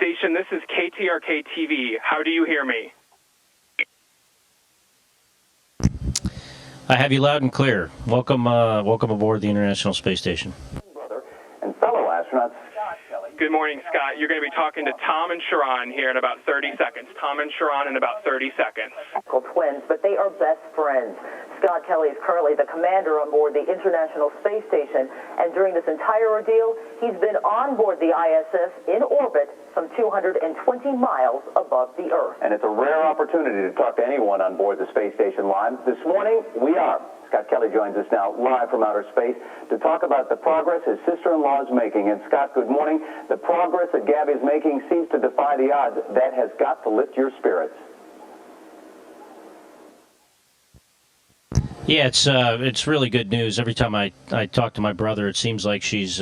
station. This is KTRK TV. How do you hear me? I have you loud and clear. Welcome aboard the International Space Station. Brother and fellow astronauts. Good morning, Scott. You're going to be talking to Tom and Sharon here in about 30 seconds. Tom and Sharon in about 30 seconds. Twins, but they are best friends. Scott Kelly is currently the commander on board the International Space Station, and during this entire ordeal, he's been on board the ISS in orbit some 220 miles above the Earth. And it's a rare opportunity to talk to anyone on board the space station live. This morning, we are. Scott Kelly joins us now live from outer space to talk about the progress his sister-in-law is making. And Scott, good morning. The progress that Gabby is making seems to defy the odds. That has got to lift your spirits. Yeah, it's really good news. Every time I talk to my brother, it seems like she's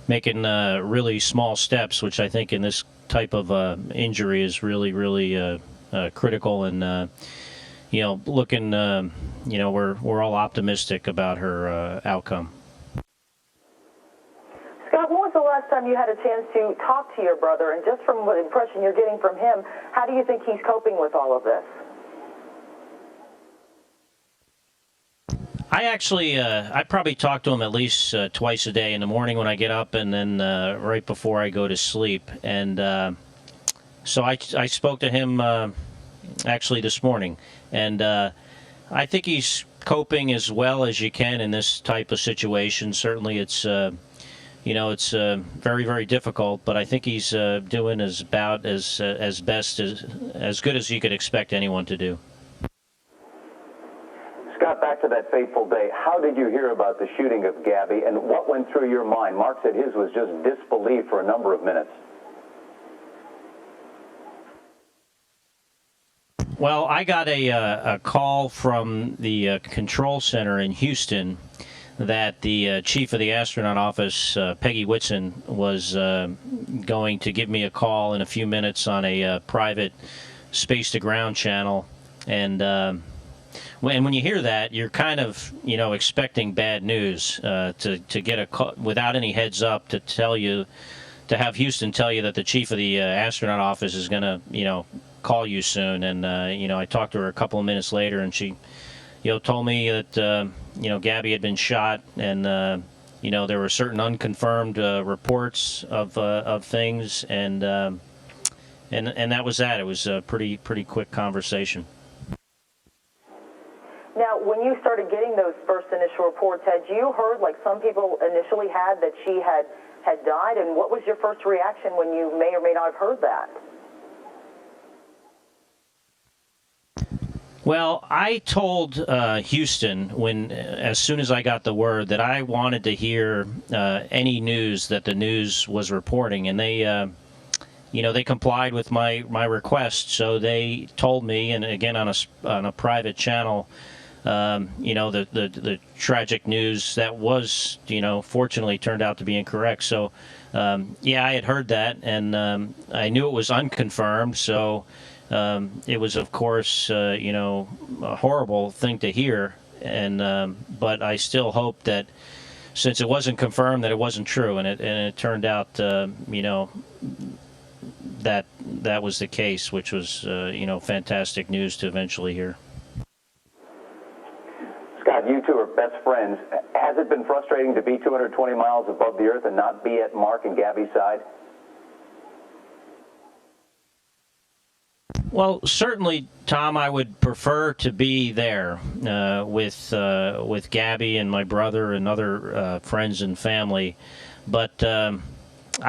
making really small steps, which I think in this type of injury is really, really critical. And looking, we're all optimistic about her outcome. Scott, when was the last time you had a chance to talk to your brother? And just from what impression you're getting from him, how do you think he's coping with all of this? I probably talk to him at least twice a day, in the morning when I get up and then right before I go to sleep. And so I spoke to him actually this morning. And I think he's coping as well as you can in this type of situation. Certainly it's very, very difficult, but I think he's doing as good as you could expect anyone to do. Scott, back to that fateful day. How did you hear about the shooting of Gabby, and what went through your mind? Mark said his was just disbelief for a number of minutes. Well, I got a call from the control center in Houston that the chief of the astronaut office, Peggy Whitson, was going to give me a call in a few minutes on a private space-to-ground channel. And when you hear that, you're kind of, expecting bad news to get a call without any heads up to have Houston tell you that the chief of the astronaut office is going to, call you soon. And, I talked to her a couple of minutes later, and she, told me that, Gabby had been shot, and, there were certain unconfirmed reports of things, and that was that. It was a pretty quick conversation. Now, when you started getting those first initial reports, had you heard, like some people initially had, that she had died? And what was your first reaction when you may or may not have heard that? Well, I told Houston as soon as I got the word that I wanted to hear any news that the news was reporting, and they complied with my request. So they told me, and again on a private channel, the tragic news that was, fortunately turned out to be incorrect. So, I had heard that, and I knew it was unconfirmed. So. It was, of course, a horrible thing to hear, but I still hope that, since it wasn't confirmed, that it wasn't true, and it turned out, that was the case, which was, fantastic news to eventually hear. Scott, you two are best friends. Has it been frustrating to be 220 miles above the Earth and not be at Mark and Gabby's side? Well, certainly, Tom, I would prefer to be there with Gabby and my brother and other friends and family, but I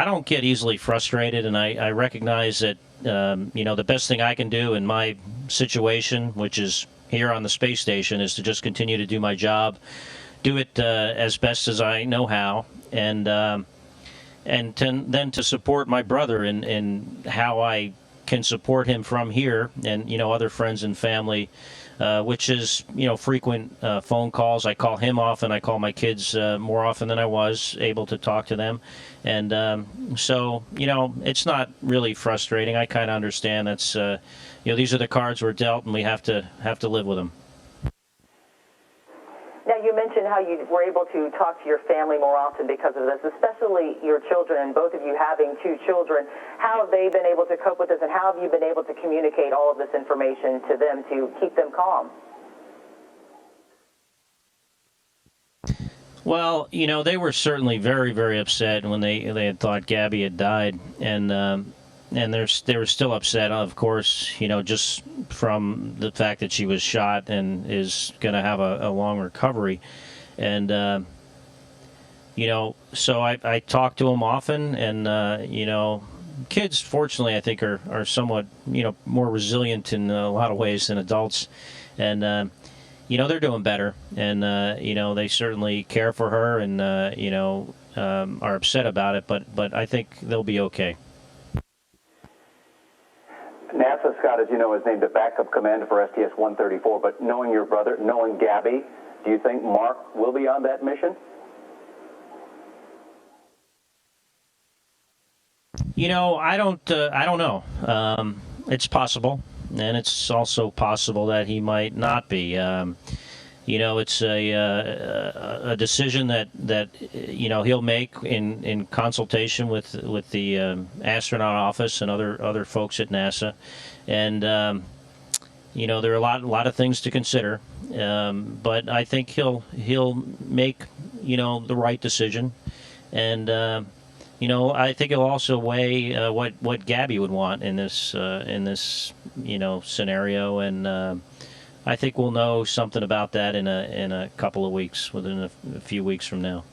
don't get easily frustrated, and I recognize that the best thing I can do in my situation, which is here on the space station, is to just continue to do my job, do it as best as I know how, and then to support my brother in how I can support him from here, and other friends and family, which is frequent phone calls. I call him often. I call my kids more often than I was able to talk to them, and so it's not really frustrating. I kind of understand that's these are the cards we're dealt, and we have to live with them. Now, you mentioned how you were able to talk to your family more often because of this, especially your children, and both of you having 2 children. How have they been able to cope with this, and how have you been able to communicate all of this information to them to keep them calm? Well, they were certainly very, very upset when they had thought Gabby had died, and they were still upset, of course, just from the fact that she was shot and is going to have a long recovery, and so I talk to them often, and kids, fortunately, I think are somewhat more resilient in a lot of ways than adults, and they're doing better, and they certainly care for her, and are upset about it, but I think they'll be okay. NASA, Scott, as you know, has named a backup commander for STS-134, but knowing your brother, knowing Gabby, do you think Mark will be on that mission? I don't know. It's possible, and it's also possible that he might not be. It's a decision that he'll make in consultation with the astronaut office and other folks at NASA, and there are a lot of things to consider, but I think he'll make the right decision, and I think he'll also weigh what Gabby would want in this scenario, and I think we'll know something about that in a couple of weeks, within a few weeks from now.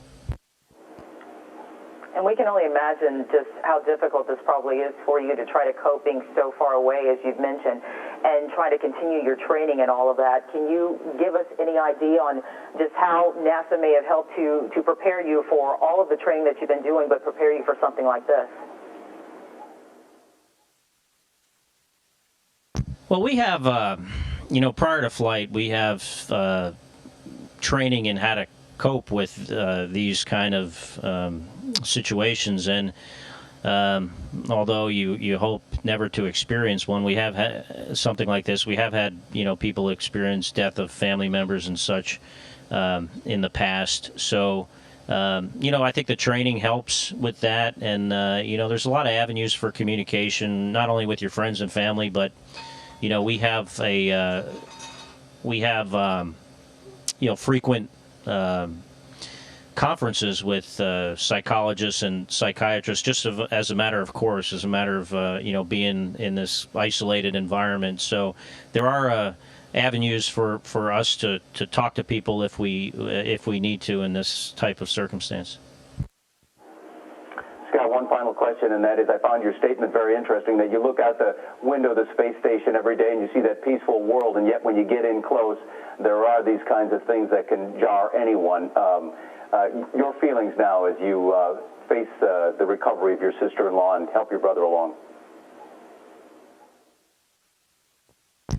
And we can only imagine just how difficult this probably is for you to try to cope being so far away, as you've mentioned, and try to continue your training and all of that. Can you give us any idea on just how NASA may have helped to prepare you for all of the training that you've been doing, but prepare you for something like this? Well, we have, prior to flight, we have training in how to cope with these kind of situations, and although you hope never to experience one, we have had something like this. We have had people experience death of family members and such in the past. So I think the training helps with that, and there's a lot of avenues for communication, not only with your friends and family, but we have frequent conferences with psychologists and psychiatrists, just as a matter of course, as a matter of being in this isolated environment. So there are avenues for us to talk to people if we need to in this type of circumstance. Scott, one final question, and that is, I found your statement very interesting, that you look out the window of the space station every day and you see that peaceful world, and yet when you get in close, there are these kinds of things that can jar anyone. Your feelings now as you face the recovery of your sister-in-law and help your brother along?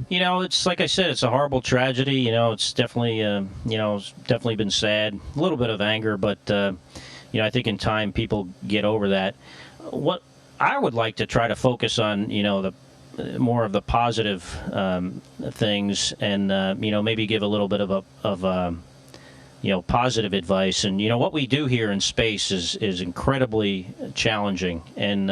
It's like I said, it's a horrible tragedy. It's definitely, it's definitely been sad. A little bit of anger, but I think in time people get over that. What I would like to try to focus on, the more of the positive things, and maybe give a little bit of positive advice. And what we do here in space is incredibly challenging, and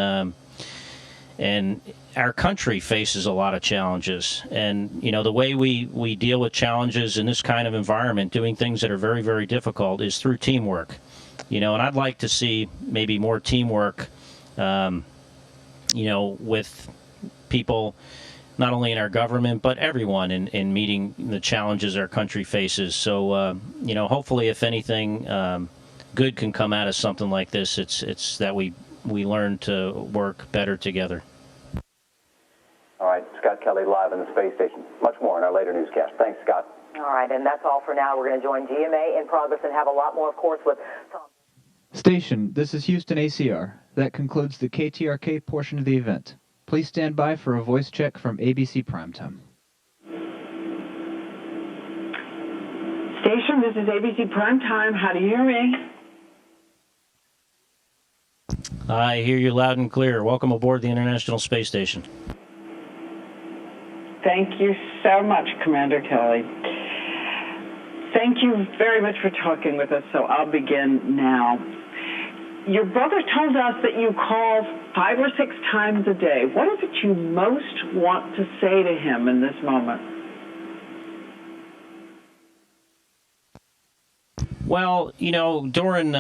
our country faces a lot of challenges. And the way we deal with challenges in this kind of environment, doing things that are very, very difficult, is through teamwork. And I'd like to see maybe more teamwork, with people, not only in our government, but everyone in meeting the challenges our country faces. So, hopefully, if anything good can come out of something like this, it's that we learn to work better together. All right, Scott Kelly live in the space station. Much more in our later newscast. Thanks, Scott. All right, and that's all for now. We're going to join GMA in progress and have a lot more, of course, with Tom. Station, this is Houston ACR. That concludes the KTRK portion of the event. Please stand by for a voice check from ABC Primetime. Station, this is ABC Primetime. How do you hear me? I hear you loud and clear. Welcome aboard the International Space Station. Thank you so much, Commander Kelly. Thank you very much for talking with us, so I'll begin now. Your brother told us that you call 5 or 6 times a day. What is it you most want to say to him in this moment? Well, during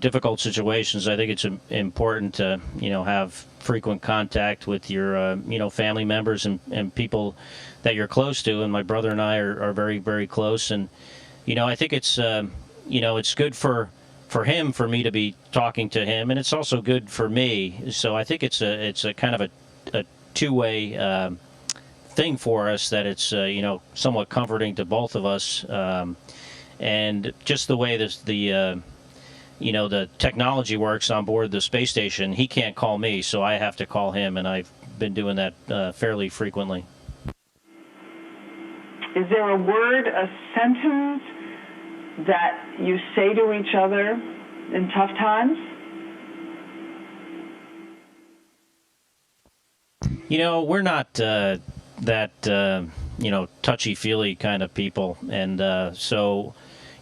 difficult situations, I think it's important to have frequent contact with your family members and people that you're close to. And my brother and I are very, very close. And I think it's it's good for him, for me to be talking to him, and it's also good for me. So I think it's a kind of a two-way thing for us, that it's somewhat comforting to both of us. And just the way the technology works on board the space station, he can't call me, so I have to call him, and I've been doing that fairly frequently. Is there a word, a sentence that you say to each other in tough times? We're not that touchy-feely kind of people, and so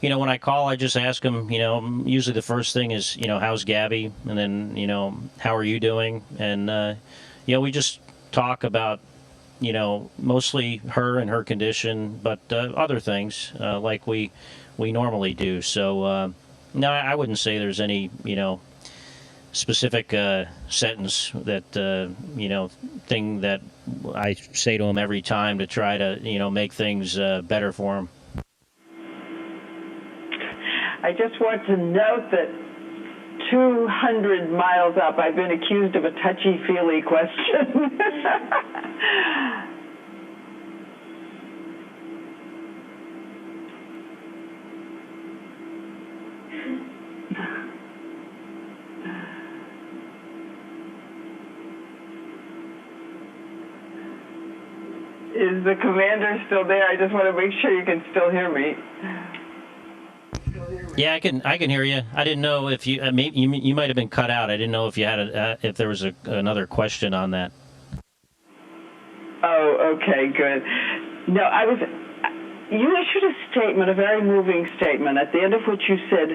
when I call, I just ask him. Usually the first thing is how's Gabby, and then how are you doing, and we just talk about mostly her and her condition, but other things like we normally do. So no, I wouldn't say there's any specific sentence that thing that I say to him every time to try to make things better for him. I just want to note that 200 miles up, I've been accused of a touchy-feely question. Is the commander still there? I just want to make sure you can still hear me. Yeah, I can hear you. I didn't know if you maybe you might have been cut out. I didn't know if you had if there was another question on that. Oh, okay, good. No, you issued a statement, a very moving statement, at the end of which you said,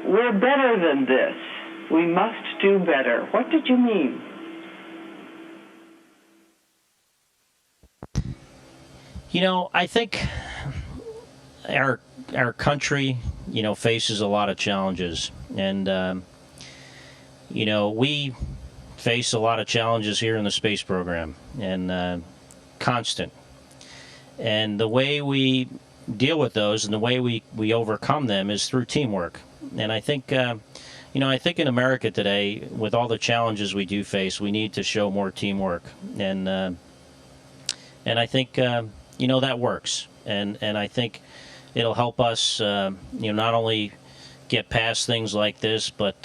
we're better than this. We must do better. What did you mean? I think our country, faces a lot of challenges, and we face a lot of challenges here in the space program, and constant. And the way we deal with those and the way we overcome them is through teamwork. And I think, I think in America today, with all the challenges we do face, we need to show more teamwork. And I think, that works. And I think it'll help us, not only get past things like this, but,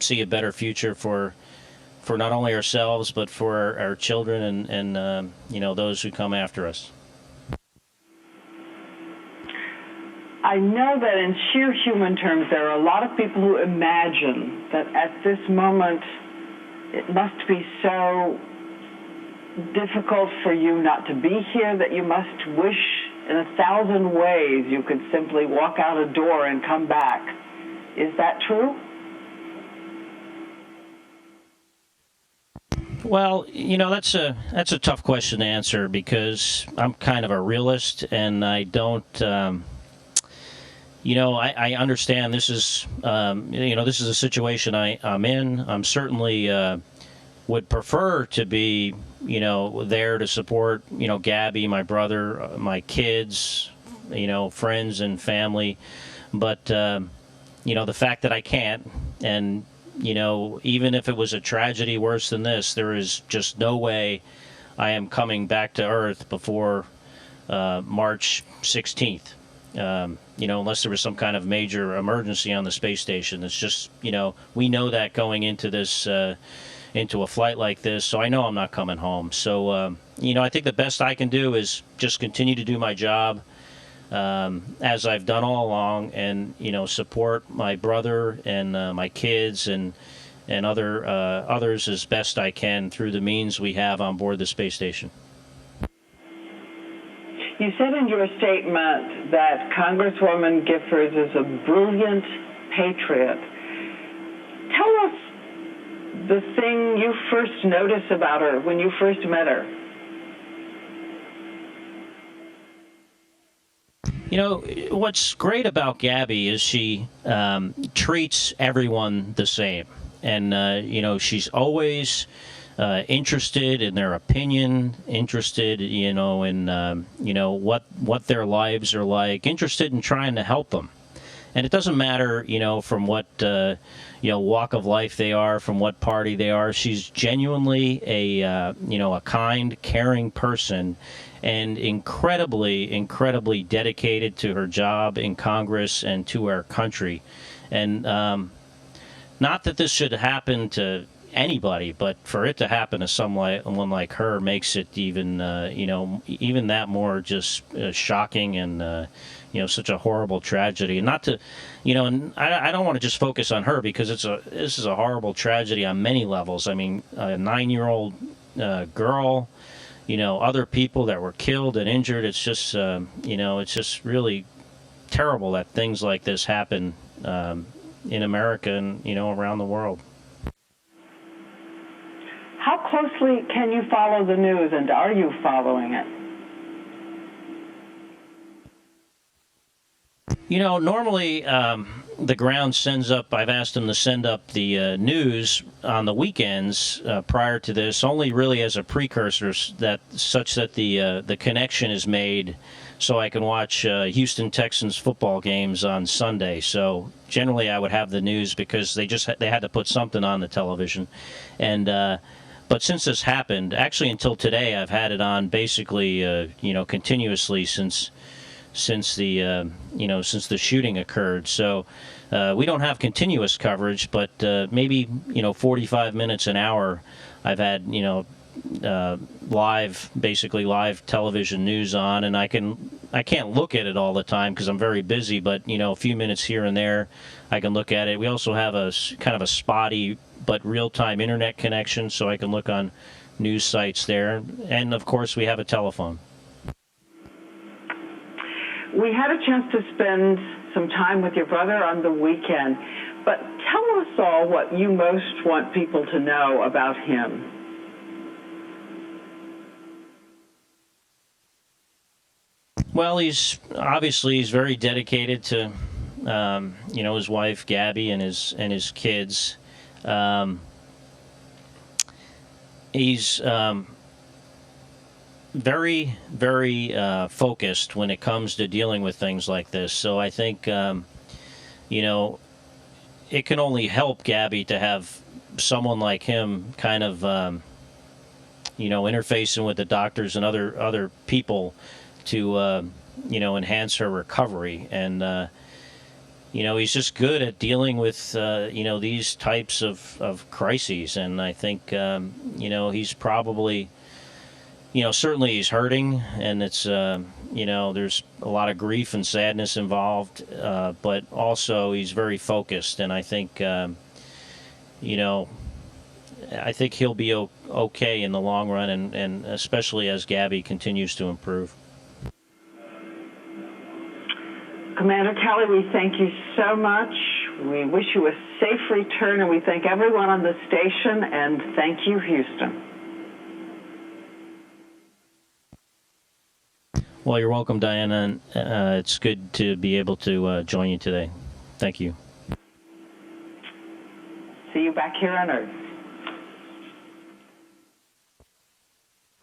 see a better future for not only ourselves, but for our children and those who come after us. I know that in sheer human terms, there are a lot of people who imagine that at this moment it must be so difficult for you not to be here, that you must wish in 1,000 ways you could simply walk out a door and come back. Is that true? Well, that's a tough question to answer, because I'm kind of a realist, and I don't, I understand this is, this is a situation I'm in. I'm certainly would prefer to be, there to support, Gabby, my brother, my kids, friends and family, but the fact that I can't, and even if it was a tragedy worse than this, there is just no way I am coming back to Earth before March 16th. Unless there was some kind of major emergency on the space station. It's just, we know that going into this, into a flight like this, so I know I'm not coming home. So, I think the best I can do is just continue to do my job, as I've done all along, and support my brother and my kids and others as best I can through the means we have on board the space station. You said in your statement that Congresswoman Giffords is a brilliant patriot. Tell us the thing you first noticed about her when you first met her. You know, what's great about Gabby is she treats everyone the same. And, you know, she's always interested in their opinion, interested, you know, in, you know, what their lives are like, interested in trying to help them. And it doesn't matter, you know, from what, you know, walk of life they are, from what party they are. She's genuinely a, you know, a kind, caring person and incredibly dedicated to her job in Congress and to our country. And not that this should happen to anybody, but for it to happen to someone like her makes it even, you know, even that more just shocking and, you know, such a horrible tragedy. And not to, you know, and I don't want to just focus on her because this is a horrible tragedy on many levels. I mean, a 9-year-old girl, you know, other people that were killed and injured. It's just, you know, it's just really terrible that things like this happen in America and, you know, around the world. How closely can you follow the news, and are you following it? You know, normally the ground sends up, I've asked them to send up the news on the weekends prior to this, only really as a precursor, such that the connection is made so I can watch Houston Texans football games on Sunday. So generally I would have the news because they had to put something on the television. And but since this happened, actually until today, I've had it on basically, you know, continuously since the you know, since the shooting occurred. So we don't have continuous coverage, but maybe, you know, 45 minutes an hour I've had, you know, basically live television news on, and I can't look at it all the time because I'm very busy, but, you know, a few minutes here and there I can look at it. We also have a kind of a spotty but real-time internet connection, so I can look on news sites there, and of course we have a telephone. We had a chance to spend some time with your brother on the weekend, but tell us all what you most want people to know about him. Well, he's very dedicated to, you know, his wife Gabby and his kids. He's very focused when it comes to dealing with things like this. So I think, you know, it can only help Gabby to have someone like him kind of, you know, interfacing with the doctors and other people to, you know, enhance her recovery. And, you know, he's just good at dealing with, you know, these types of crises. And I think, you know, he's probably, you know, certainly he's hurting, and it's, you know, there's a lot of grief and sadness involved, but also he's very focused. And I think, you know, I think he'll be okay in the long run, and especially as Gabby continues to improve. Commander Kelly, we thank you so much. We wish you a safe return, and we thank everyone on the station, and thank you, Houston. Well, you're welcome, Diane. It's good to be able to join you today. Thank you. See you back here on Earth.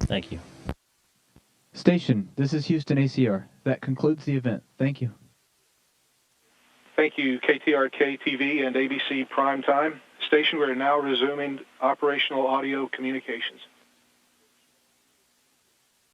Thank you. Station, this is Houston ACR. That concludes the event. Thank you. Thank you, KTRK TV and ABC Primetime. Station, we're now resuming operational audio communications.